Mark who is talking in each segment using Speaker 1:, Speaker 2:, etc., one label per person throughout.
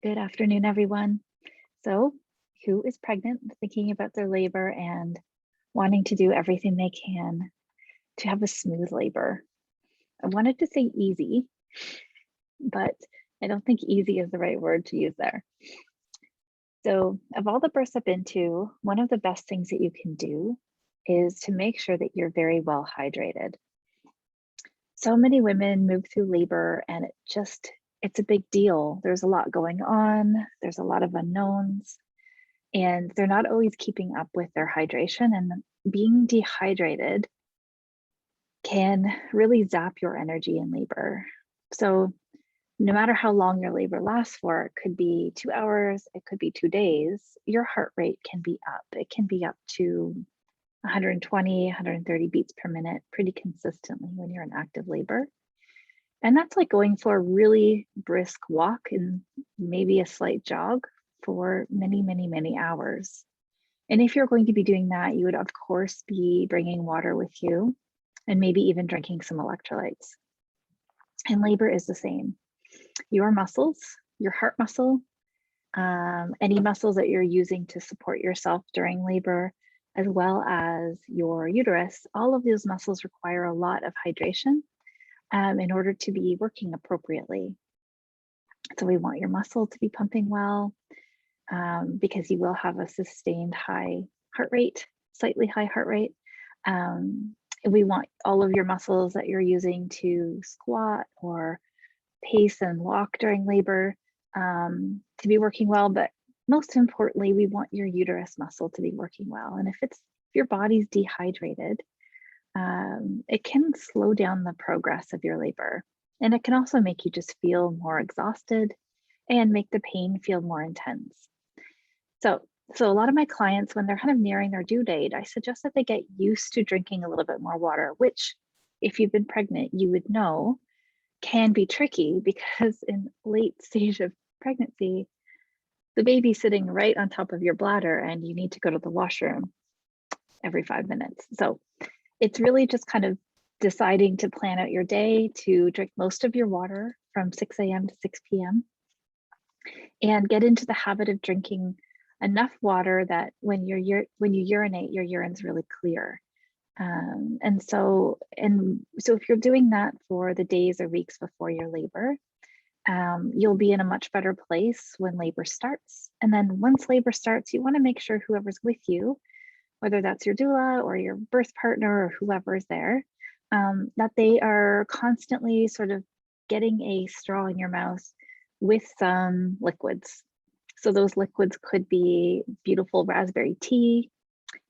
Speaker 1: Good afternoon, everyone. So, who is pregnant, thinking about their labor, and wanting to do everything they can to have a smooth labor? I wanted to say easy, but I don't think easy is the right word to use there. So, of all the births I've been to, one of the best things that you can do is to make sure that you're very well hydrated. So many women move through labor and it's a big deal. There's a lot going on, there's a lot of unknowns, and they're not always keeping up with their hydration. And being dehydrated can really zap your energy in labor. So, no matter how long your labor lasts for, it could be 2 hours, it could be 2 days, your heart rate can be up. It can be up to 120, 130 beats per minute pretty consistently when you're in active labor. And that's like going for a really brisk walk and maybe a slight jog for many, many, many hours. And if you're going to be doing that, you would, of course, be bringing water with you and maybe even drinking some electrolytes. And labor is the same. Your muscles, your heart muscle, any muscles that you're using to support yourself during labor, as well as your uterus, all of those muscles require a lot of hydration in order to be working appropriately. So we want your muscle to be pumping well because you will have a sustained high heart rate, slightly high heart rate. We want all of your muscles that you're using to squat or pace and walk during labor to be working well. But most importantly, we want your uterus muscle to be working well. And if your body's dehydrated, it can slow down the progress of your labor. And it can also make you just feel more exhausted and make the pain feel more intense. So a lot of my clients, when they're kind of nearing their due date, I suggest that they get used to drinking a little bit more water, which if you've been pregnant, you would know can be tricky because in late stage of pregnancy, the baby's sitting right on top of your bladder and you need to go to the washroom every 5 minutes. So it's really just kind of deciding to plan out your day to drink most of your water from 6 a.m. to 6 p.m. and get into the habit of drinking enough water that when you urinate, your urine's really clear. And so if you're doing that for the days or weeks before your labor, you'll be in a much better place when labor starts. And then once labor starts, you want to make sure whoever's with you, whether that's your doula or your birth partner or whoever's there, that they are constantly sort of getting a straw in your mouth with some liquids. So those liquids could be beautiful raspberry tea.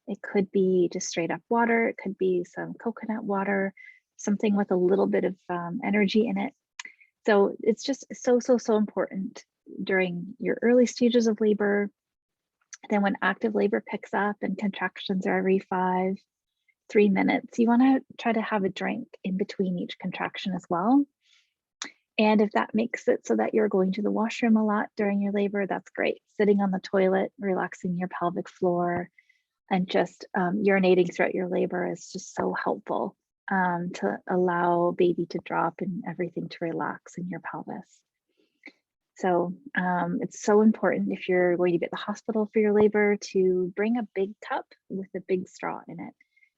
Speaker 1: It could be just straight up water. It could be some coconut water, something with a little bit of energy in it. So it's just so important during your early stages of labor. Then when active labor picks up and contractions are every 3 minutes, you want to try to have a drink in between each contraction as well. And if that makes it so that you're going to the washroom a lot during your labor, that's great. Sitting on the toilet, relaxing your pelvic floor, and just urinating throughout your labor is just so helpful to allow baby to drop and everything to relax in your pelvis. So it's so important if you're going to be at the hospital for your labor to bring a big cup with a big straw in it.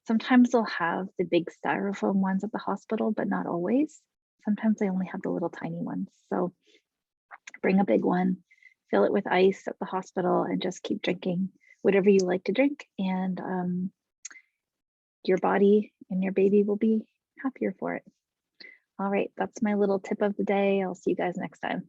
Speaker 1: Sometimes they'll have the big styrofoam ones at the hospital, but not always. Sometimes they only have the little tiny ones. So bring a big one, fill it with ice at the hospital, and just keep drinking whatever you like to drink. And your body and your baby will be happier for it. All right, that's my little tip of the day. I'll see you guys next time.